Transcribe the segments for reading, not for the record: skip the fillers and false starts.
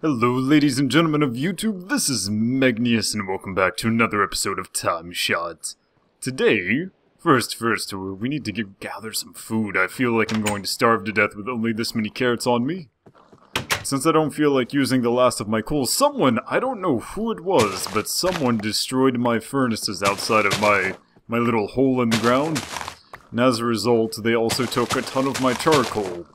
Hello ladies and gentlemen of YouTube, this is Megneous and welcome back to another episode of TimeShot. Today, first, we need to gather some food. I feel like I'm going to starve to death with only this many carrots on me. Since I don't feel like using the last of my coal, I don't know who it was, but someone destroyed my furnaces outside of my little hole in the ground. And as a result, they also took a ton of my charcoal.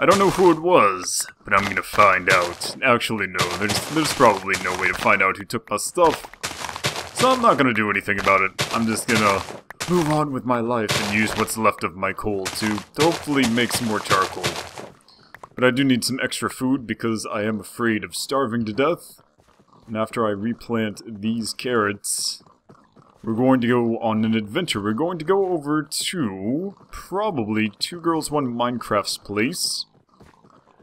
I don't know who it was, but I'm gonna find out. Actually, no, there's probably no way to find out who took my stuff. So I'm not gonna do anything about it. I'm just gonna move on with my life and use what's left of my coal to hopefully make some more charcoal. But I do need some extra food because I am afraid of starving to death. And after I replant these carrots, we're going to go on an adventure. We're going to go over to probably Two Girls One Minecraft's place.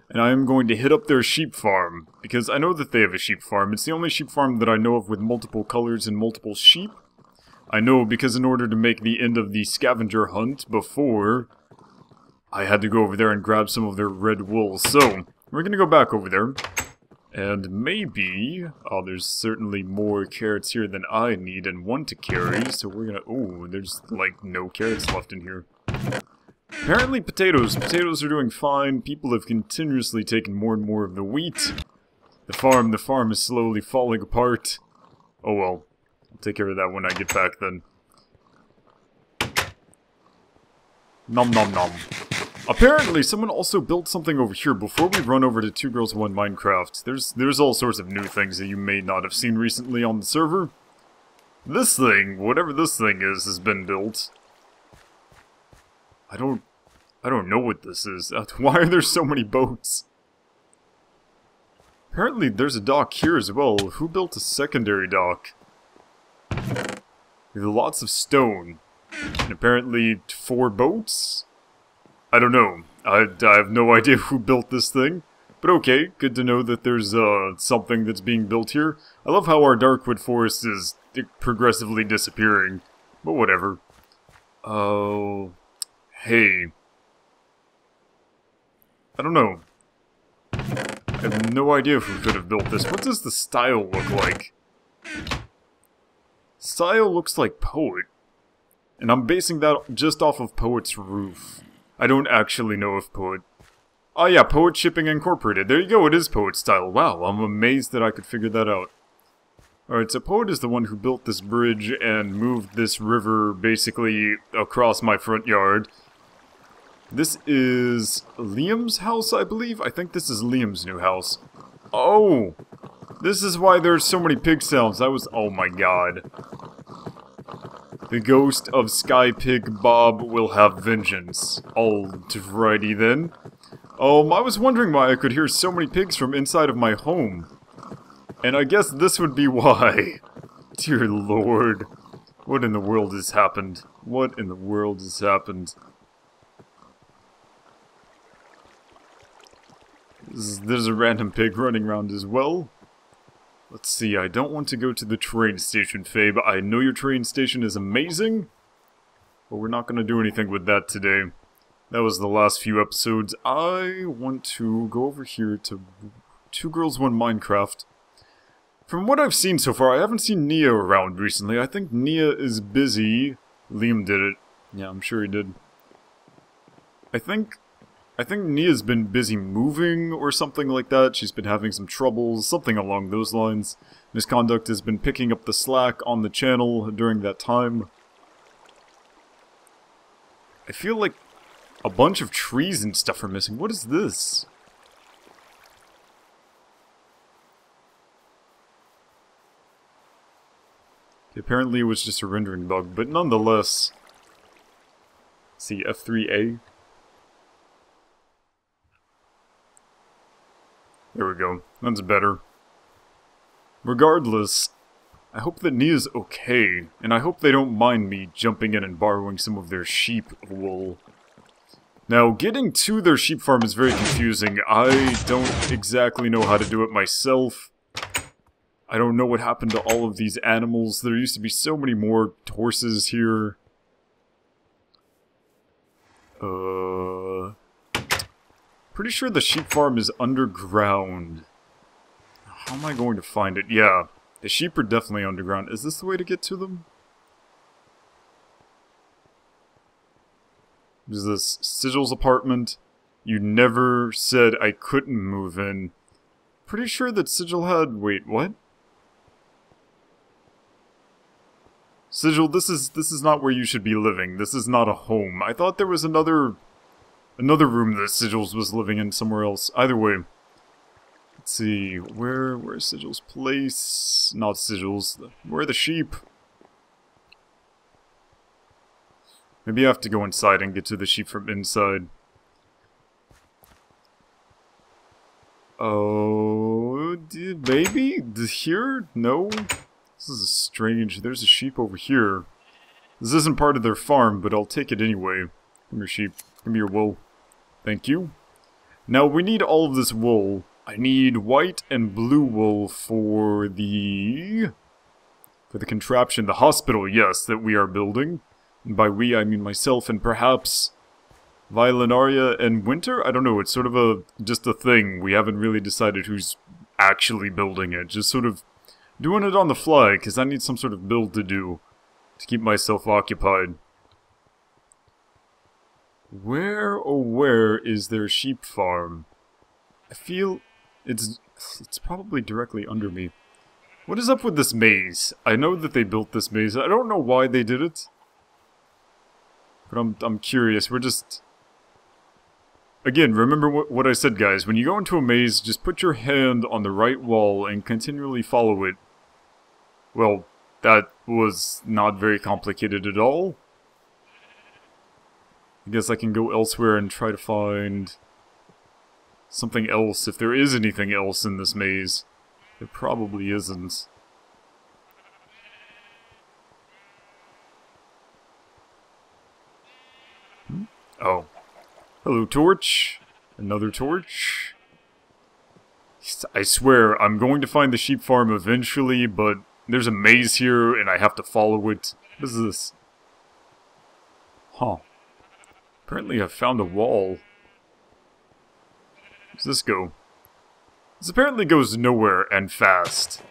And I am going to hit up their sheep farm, because I know that they have a sheep farm. It's the only sheep farm that I know of with multiple colors and multiple sheep. I know because in order to make the end of the scavenger hunt before, I had to go over there and grab some of their red wool. So, we're going to go back over there. And maybe, oh, there's certainly more carrots here than I need and want to carry. So we're going to, oh, there's like no carrots left in here. Apparently potatoes are doing fine. People have continuously taken more and more of the wheat. The farm is slowly falling apart. Oh well, I'll take care of that when I get back then. Nom nom nom. Apparently someone also built something over here before we run over to Two Girls One Minecraft. There's all sorts of new things that you may not have seen recently on the server. This thing, whatever this thing is, has been built. I don't know what this is. Why are there so many boats? Apparently there's a dock here as well. Who built a secondary dock? With lots of stone. And apparently 4 boats? I don't know. I have no idea who built this thing. But okay, good to know that there's something that's being built here. I love how our Darkwood forest is progressively disappearing. But whatever. Oh... Hey. I don't know. I have no idea who could have built this. What does the style look like? Style looks like Poet. And I'm basing that just off of Poet's roof. I don't actually know if Poet... Oh yeah, Poet Shipping Incorporated. There you go, it is Poet style. Wow, I'm amazed that I could figure that out. Alright, so Poet is the one who built this bridge and moved this river basically across my front yard. This is Liam's house, I believe? I think this is Liam's new house. Oh! This is why there's so many pig sounds. Oh my god. The ghost of Sky Pig Bob will have vengeance. Alrighty then. I was wondering why I could hear so many pigs from inside of my home. And I guess this would be why. Dear Lord. What in the world has happened? What in the world has happened? There's a random pig running around as well. Let's see, I don't want to go to the train station, Fabe. I know your train station is amazing, but we're not going to do anything with that today. That was the last few episodes. I want to go over here to Two Girls One Minecraft. From what I've seen so far, I haven't seen Nia around recently. I think Nia is busy. Liam did it. Yeah, I'm sure he did. I think Nia's been busy moving or something like that. She's been having some troubles, something along those lines. Misconduct has been picking up the slack on the channel during that time. I feel like a bunch of trees and stuff are missing. What is this? Apparently it was just a rendering bug, but nonetheless. Let's see, F3A. There we go. That's better. Regardless, I hope that Nia's okay, and I hope they don't mind me jumping in and borrowing some of their sheep wool. Now, getting to their sheep farm is very confusing. I don't exactly know how to do it myself. I don't know what happened to all of these animals. There used to be so many more horses here. Pretty sure the sheep farm is underground. How am I going to find it? Yeah, the sheep are definitely underground. Is this the way to get to them? Is this Sigil's apartment? You never said I couldn't move in. Pretty sure that Sigil had... Wait, what? Sigil, this is not where you should be living. This is not a home. I thought there was another room that Sigil's was living in somewhere else. Either way. Let's see, where's Sigil's place? Not Sigil's. Where are the sheep? Maybe I have to go inside and get to the sheep from inside. Oh, maybe? Here? No? This is strange. There's a sheep over here. This isn't part of their farm, but I'll take it anyway. Come here, sheep. Give me your wool. Thank you. Now, we need all of this wool. I need white and blue wool for the contraption, the hospital, yes, that we are building. And by we, I mean myself and perhaps Violinaria and Winter? I don't know, it's sort of just a thing. We haven't really decided who's actually building it. Just sort of doing it on the fly, because I need some sort of build to do to keep myself occupied. Where, oh where is their sheep farm? I feel it's probably directly under me. What is up with this maze? I know that they built this maze. I don't know why they did it. But I'm curious. We're just... Again, remember what I said, guys. When you go into a maze, just put your hand on the right wall and continually follow it. Well, that was not very complicated at all. I guess I can go elsewhere and try to find something else, if there is anything else in this maze. There probably isn't. Oh. Hello, torch. Another torch. I swear, I'm going to find the sheep farm eventually, but there's a maze here and I have to follow it. What is this? Huh. Apparently I've found a wall. Where does this go? This apparently goes nowhere and fast.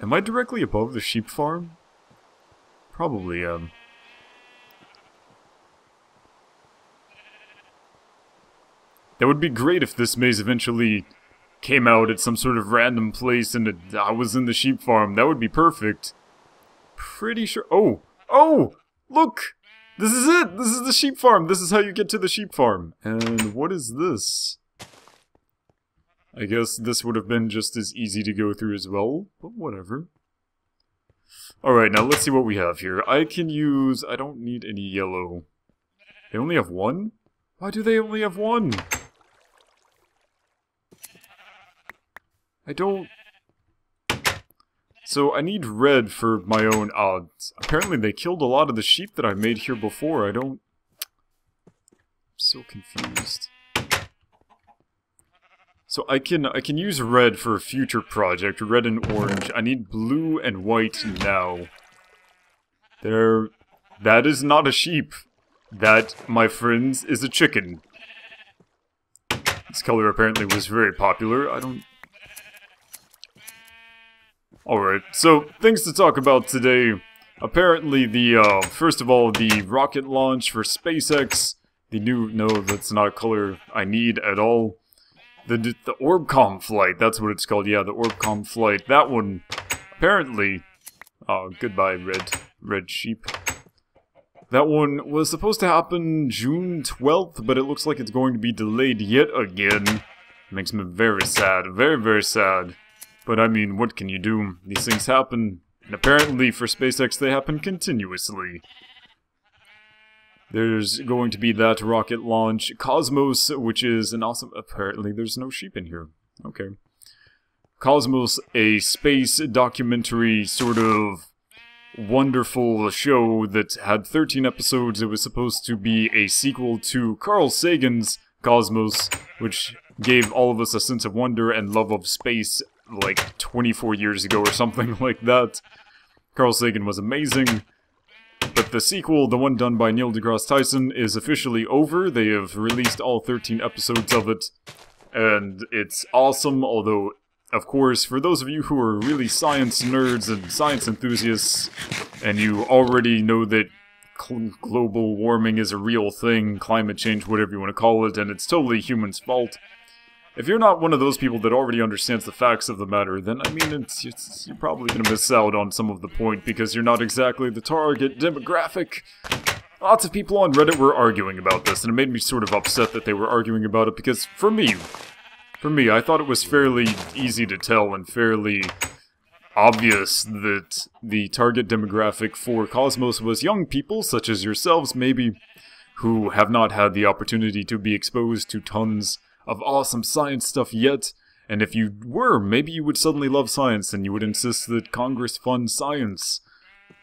Am I directly above the sheep farm? Probably am. That would be great if this maze eventually came out at some sort of random place and I was in the sheep farm. That would be perfect. Pretty sure... Oh! Oh! Look! This is it! This is the sheep farm! This is how you get to the sheep farm. And what is this? I guess this would have been just as easy to go through as well, but whatever. Alright, now let's see what we have here. I can use... I don't need any yellow. They only have one? Why do they only have one? I don't... So, I need red for my own odds. Apparently they killed a lot of the sheep that I made here before. I don't... I'm so confused. So I can use red for a future project, red and orange. I need blue and white now. That is not a sheep. That, my friends, is a chicken. This color apparently was very popular. I don't... Alright, so, things to talk about today. Apparently first of all, the rocket launch for SpaceX. The new... No, that's not a color I need at all. The Orbcom flight, that's what it's called. Yeah, the Orbcom flight. That one, apparently... Oh, goodbye, red sheep. That one was supposed to happen June 12th, but it looks like it's going to be delayed yet again. Makes me very sad, very, very sad. But I mean, what can you do? These things happen, and apparently for SpaceX they happen continuously. There's going to be that rocket launch. Cosmos, which is an awesome... Apparently there's no sheep in here. Okay. Cosmos, a space documentary sort of wonderful show that had 13 episodes. It was supposed to be a sequel to Carl Sagan's Cosmos, which gave all of us a sense of wonder and love of space like 24 years ago or something like that. Carl Sagan was amazing. But the sequel, the one done by Neil deGrasse Tyson, is officially over. They have released all 13 episodes of it, and it's awesome, although, of course, for those of you who are really science nerds and science enthusiasts, and you already know that global warming is a real thing, climate change, whatever you want to call it, and it's totally humans' fault. If you're not one of those people that already understands the facts of the matter, then, I mean, you're probably going to miss out on some of the point, because you're not exactly the target demographic. Lots of people on Reddit were arguing about this, and it made me sort of upset that they were arguing about it, because for me, I thought it was fairly easy to tell and fairly obvious that the target demographic for Cosmos was young people, such as yourselves, maybe, who have not had the opportunity to be exposed to tons of awesome science stuff yet, and if you were, maybe you would suddenly love science and you would insist that Congress fund science.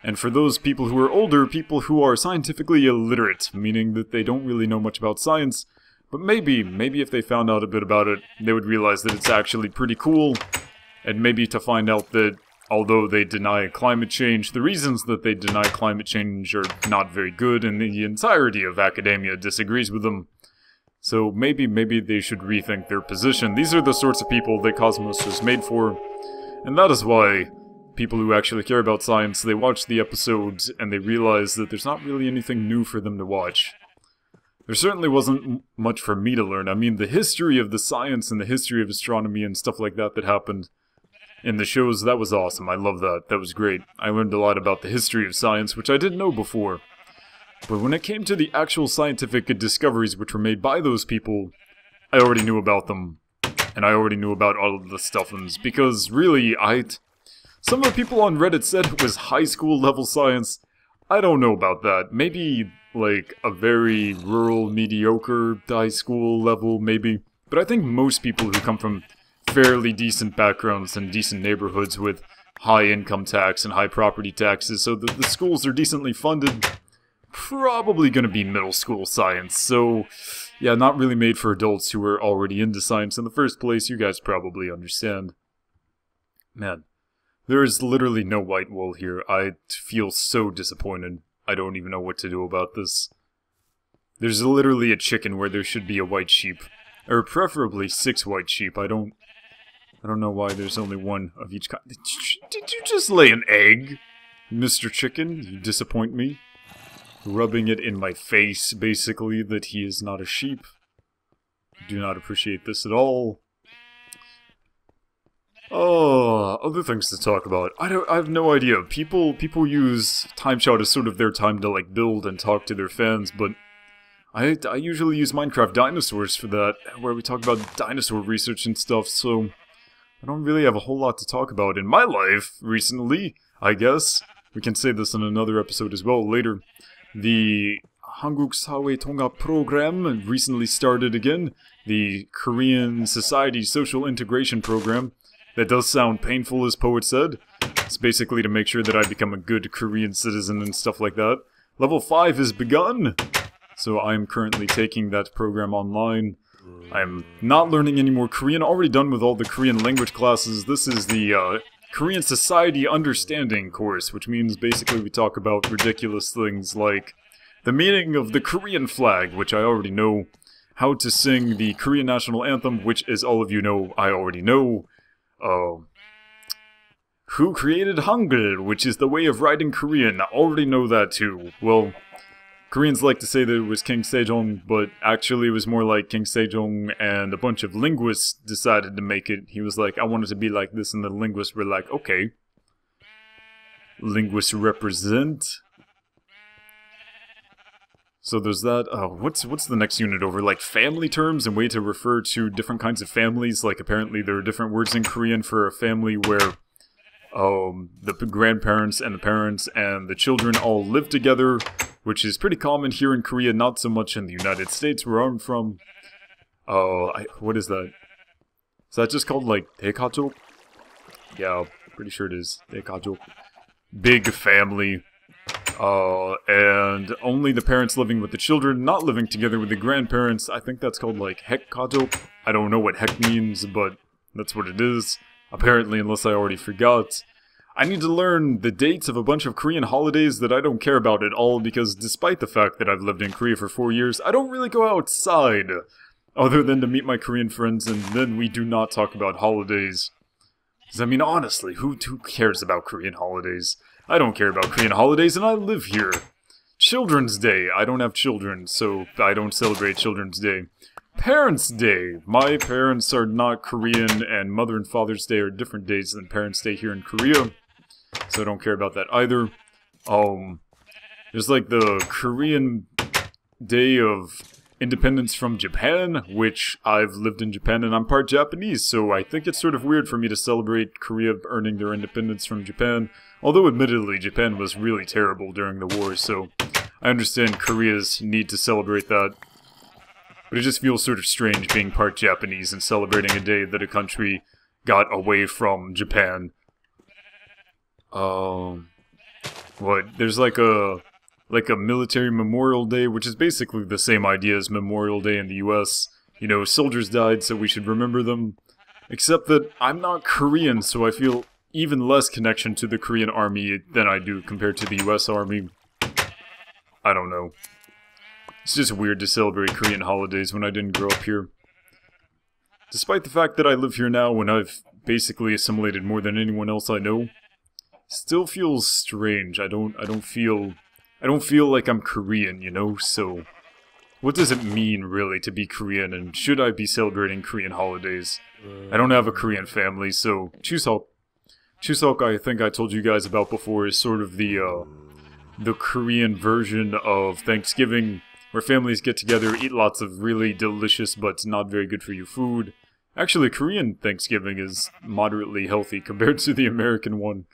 And for those people who are older, people who are scientifically illiterate, meaning that they don't really know much about science, but maybe if they found out a bit about it, they would realize that it's actually pretty cool, and maybe to find out that although they deny climate change, the reasons that they deny climate change are not very good, and the entirety of academia disagrees with them. So maybe they should rethink their position. These are the sorts of people that Cosmos was made for, and that is why people who actually care about science, they watch the episodes and they realize that there's not really anything new for them to watch. There certainly wasn't much for me to learn. I mean, the history of the science and the history of astronomy and stuff like that happened in the shows, that was awesome. I love that. That was great. I learned a lot about the history of science, which I didn't know before. But when it came to the actual scientific discoveries which were made by those people, I already knew about them. And I already knew about all of the stuffings, because really, some of the people on Reddit said it was high school level science. I don't know about that. Maybe, like, a very rural, mediocre high school level, maybe. But I think most people who come from fairly decent backgrounds and decent neighborhoods with high income tax and high property taxes, so the schools are decently funded, probably going to be middle school science. So, yeah, not really made for adults who are already into science in the first place. You guys probably understand. Man, there is literally no white wool here. I feel so disappointed. I don't even know what to do about this. There's literally a chicken where there should be a white sheep. Or preferably 6 white sheep. I don't know why there's only one of each kind. Did you just lay an egg, Mr. Chicken? You disappoint me. Rubbing it in my face, basically, that he is not a sheep. I do not appreciate this at all. Oh, other things to talk about. I have no idea. People use TimeShot as sort of their time to, like, build and talk to their fans, but I usually use Minecraft Dinosaurs for that, where we talk about dinosaur research and stuff, so I don't really have a whole lot to talk about in my life recently, I guess. We can say this in another episode as well later. The Hanguk Sawe Tonga program recently started again, the Korean Society Social Integration Program. That does sound painful, as Poet said. It's basically to make sure that I become a good Korean citizen and stuff like that. Level 5 has begun! So I'm currently taking that program online. I'm not learning any more Korean, already done with all the Korean language classes. This is the Korean Society Understanding course, which means basically we talk about ridiculous things like the meaning of the Korean flag, which I already know, how to sing the Korean national anthem, which, as all of you know, I already know, who created Hangul, which is the way of writing Korean. I already know that too. Well, Koreans like to say that it was King Sejong, but actually it was more like King Sejong and a bunch of linguists decided to make it. He was like, I want it to be like this, and the linguists were like, okay. Linguists represent. So there's that. What's the next unit over? Like family terms and way to refer to different kinds of families. Like apparently there are different words in Korean for a family where the grandparents and the parents and the children all live together, which is pretty common here in Korea, not so much in the United States where I'm from. What is that? Is that just called like 대가족? Yeah, pretty sure it is. 대가족. Big family. And only the parents living with the children, not living together with the grandparents. I think that's called like 핵가족. I don't know what heck means, but that's what it is. Apparently, unless I already forgot. I need to learn the dates of a bunch of Korean holidays that I don't care about at all, because despite the fact that I've lived in Korea for 4 years, I don't really go outside, other than to meet my Korean friends, and then we do not talk about holidays. Because, I mean, honestly, who cares about Korean holidays? I don't care about Korean holidays, and I live here. Children's Day. I don't have children, so I don't celebrate Children's Day. Parents' Day. My parents are not Korean, and Mother and Father's Day are different days than Parents' Day here in Korea. So I don't care about that either. There's like the Korean Day of Independence from Japan, which I've lived in Japan and I'm part Japanese, so I think it's sort of weird for me to celebrate Korea earning their independence from Japan. Although admittedly, Japan was really terrible during the war, so I understand Korea's need to celebrate that. But it just feels sort of strange being part Japanese and celebrating a day that a country got away from Japan. What? There's like a military Memorial Day, which is basically the same idea as Memorial Day in the US. You know, soldiers died, so we should remember them. Except that I'm not Korean, so I feel even less connection to the Korean army than I do compared to the US army. I don't know. It's just weird to celebrate Korean holidays when I didn't grow up here. Despite the fact that I live here now and I've basically assimilated more than anyone else I know, still feels strange. I don't feel like I'm Korean, you know, so what does it mean really to be Korean, and should I be celebrating Korean holidays? I don't have a Korean family, so Chuseok, I think I told you guys about before, is sort of the Korean version of Thanksgiving, where families get together, eat lots of really delicious but not very good for you food. Actually, Korean Thanksgiving is moderately healthy compared to the American one.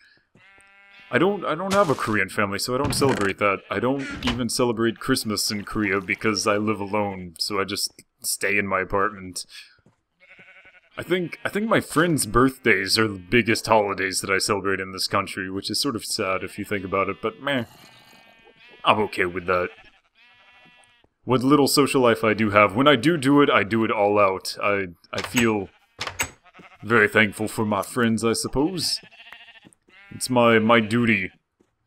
I don't have a Korean family, so I don't celebrate that. I don't even celebrate Christmas in Korea because I live alone, so I just stay in my apartment. I think my friends' birthdays are the biggest holidays that I celebrate in this country, which is sort of sad if you think about it, but meh. I'm okay with that. What little social life I do have, when I do it, I do it all out. I feel very thankful for my friends, I suppose. It's my duty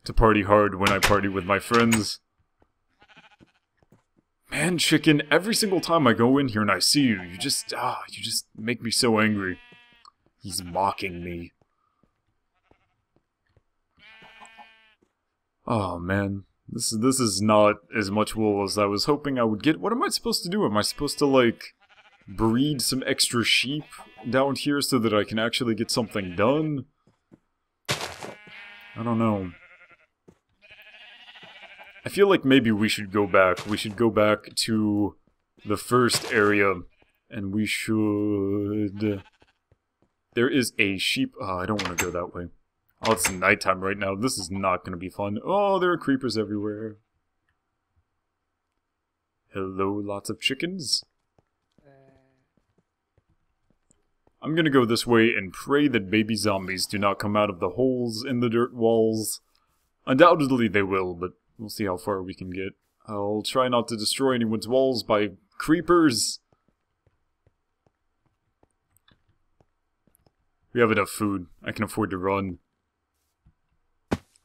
to party hard when I party with my friends. Man, chicken, every single time I go in here and I see you, you just make me so angry. He's mocking me. Oh, man. This is not as much wool as I was hoping I would get. What am I supposed to do? Am I supposed to, like, breed some extra sheep down here so that I can actually get something done? I don't know. I feel like maybe we should go back. We should go back to the first area, and we should... There is a sheep... Oh, I don't want to go that way. Oh, it's nighttime right now. This is not going to be fun. Oh, there are creepers everywhere. Hello, lots of chickens. I'm gonna go this way and pray that baby zombies do not come out of the holes in the dirt walls. Undoubtedly they will, but we'll see how far we can get. I'll try not to destroy anyone's walls by creepers. We have enough food. I can afford to run.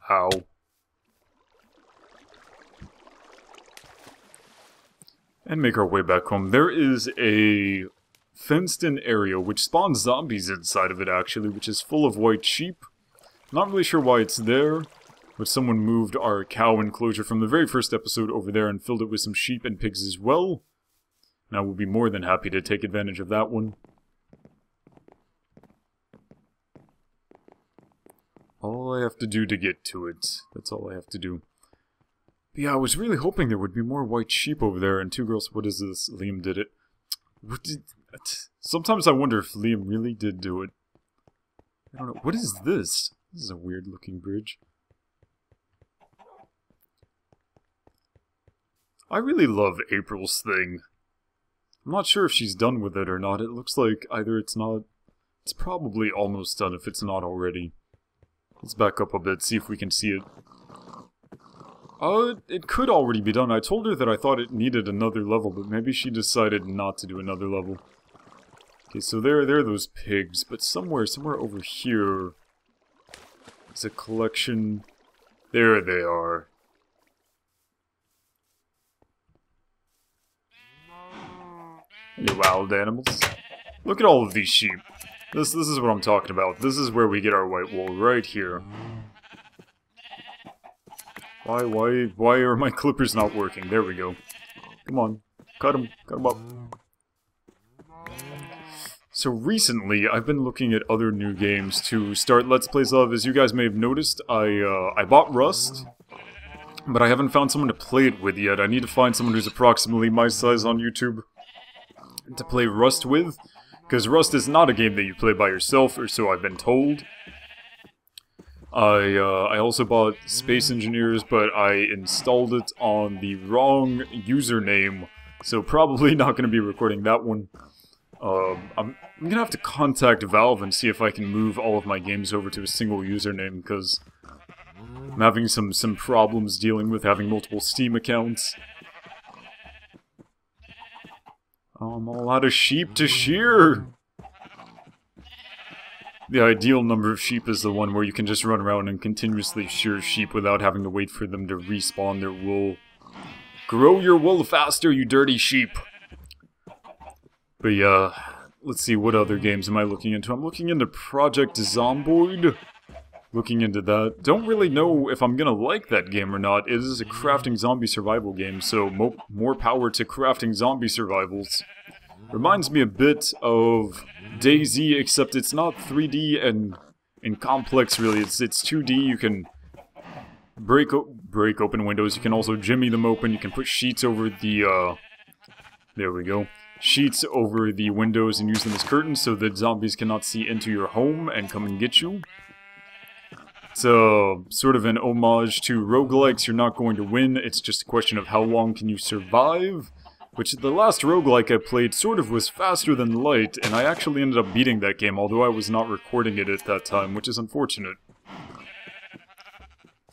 How? And make our way back home. There is a fenced-in area which spawns zombies inside of it, actually, which is full of white sheep. Not really sure why it's there, but someone moved our cow enclosure from the very first episode over there and filled it with some sheep and pigs as well. And I will be more than happy to take advantage of that one. All I have to do to get to it. That's all I have to do. But yeah, I was really hoping there would be more white sheep over there, and two girls... What is this? Liam did it. What did... Sometimes I wonder if Liam really did do it. I don't know. What is this? This is a weird looking bridge. I really love April's thing. I'm not sure if she's done with it or not. It looks like either it's not... It's probably almost done if it's not already. Let's back up a bit, see if we can see it. It could already be done. I told her that I thought it needed another level, but maybe she decided not to do another level. Okay, so there are those pigs, but somewhere over here... It's a collection. There they are. You wild animals. Look at all of these sheep. This is what I'm talking about. This is where we get our white wool, right here. Why are my clippers not working? There we go. Come on. Cut them up. So recently, I've been looking at other new games to start Let's Plays of. As you guys may have noticed, I bought Rust, but I haven't found someone to play it with yet. I need to find someone who's approximately my size on YouTube to play Rust with, because Rust is not a game that you play by yourself, or so I've been told. I also bought Space Engineers, but I installed it on the wrong username, so probably not going to be recording that one. I'm gonna have to contact Valve and see if I can move all of my games over to a single username, because I'm having some problems dealing with having multiple Steam accounts. I'm all out of sheep to shear! The ideal number of sheep is the one where you can just run around and continuously shear sheep without having to wait for them to respawn their wool. Grow your wool faster, you dirty sheep! But yeah, let's see, what other games am I looking into? I'm looking into Project Zomboid. Looking into that. Don't really know if I'm gonna like that game or not. It is a crafting zombie survival game, so more power to crafting zombie survivals. Reminds me a bit of DayZ, except it's not 3D and complex really. It's 2D. You can break open windows. You can also jimmy them open. You can put sheets over the there we go. Sheets over the windows and use them as curtains so that zombies cannot see into your home and come and get you. It's sort of an homage to roguelikes. You're not going to win, it's just a question of how long can you survive. Which, the last roguelike I played sort of was faster than light, and I actually ended up beating that game, although I was not recording it at that time, which is unfortunate.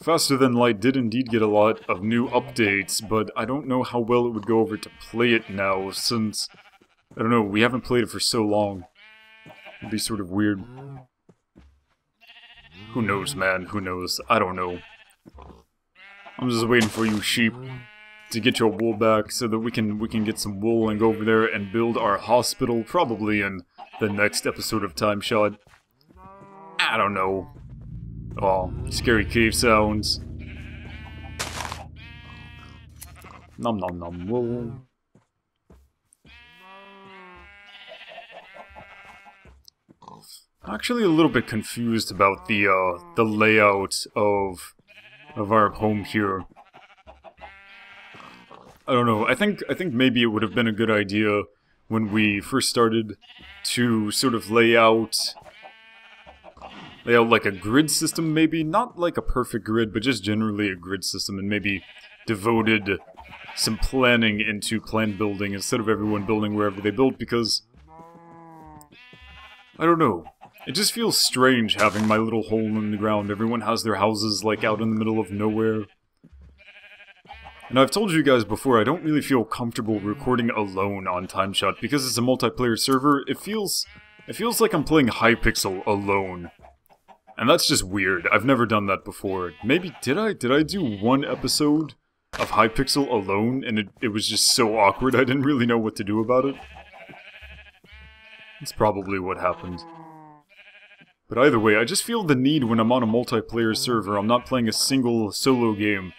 Faster Than Light did indeed get a lot of new updates, but I don't know how well it would go over to play it now, since, I don't know, we haven't played it for so long. It'd be sort of weird. Who knows, man, who knows? I don't know. I'm just waiting for you sheep to get your wool back so that we can get some wool and go over there and build our hospital, probably in the next episode of TimeShot. I don't know. Oh, scary cave sounds. Nom nom nom wool. Actually a little bit confused about the layout of our home here. I don't know, I think maybe it would have been a good idea when we first started to sort of lay out like a grid system, maybe. Not like a perfect grid, but just generally a grid system, and maybe devoted some planning into plan building instead of everyone building wherever they build, because I don't know. It just feels strange having my little hole in the ground. Everyone has their houses, like, out in the middle of nowhere. And I've told you guys before, I don't really feel comfortable recording alone on TimeShot, because it's a multiplayer server. It feels like I'm playing Hypixel alone. And that's just weird. I've never done that before. Maybe, did I do one episode of Hypixel alone, and it was just so awkward I didn't really know what to do about it? That's probably what happened. But either way, I just feel the need when I'm on a multiplayer server. I'm not playing a single solo game.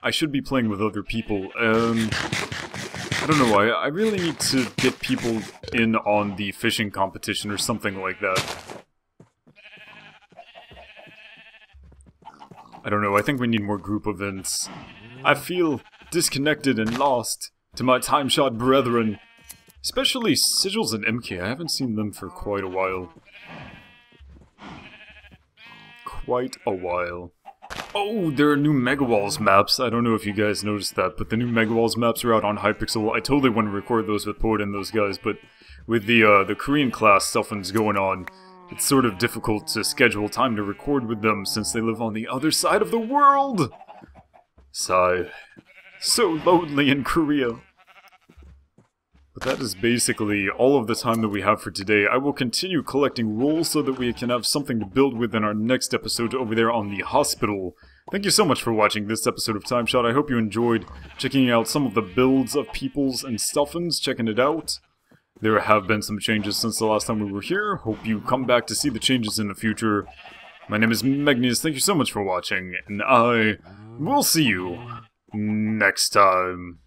I should be playing with other people. I don't know, I really need to get people in on the fishing competition or something like that. I don't know, I think we need more group events. I feel disconnected and lost to my TimeShot brethren. Especially Sigils and MK, I haven't seen them for quite a while. Oh, there are new Megawalls maps. I don't know if you guys noticed that, but the new Megawalls maps are out on Hypixel. I totally want to record those with Poet and those guys, but with the Korean class stuffings going on, it's sort of difficult to schedule time to record with them since they live on the other side of the world! Sigh. So lonely in Korea. But that is basically all of the time that we have for today. I will continue collecting rolls so that we can have something to build with in our next episode over there on the hospital. Thank you so much for watching this episode of TimeShot. I hope you enjoyed checking out some of the builds of peoples and stuffins, checking it out. There have been some changes since the last time we were here. Hope you come back to see the changes in the future. My name is Megneous. Thank you so much for watching, and I will see you next time.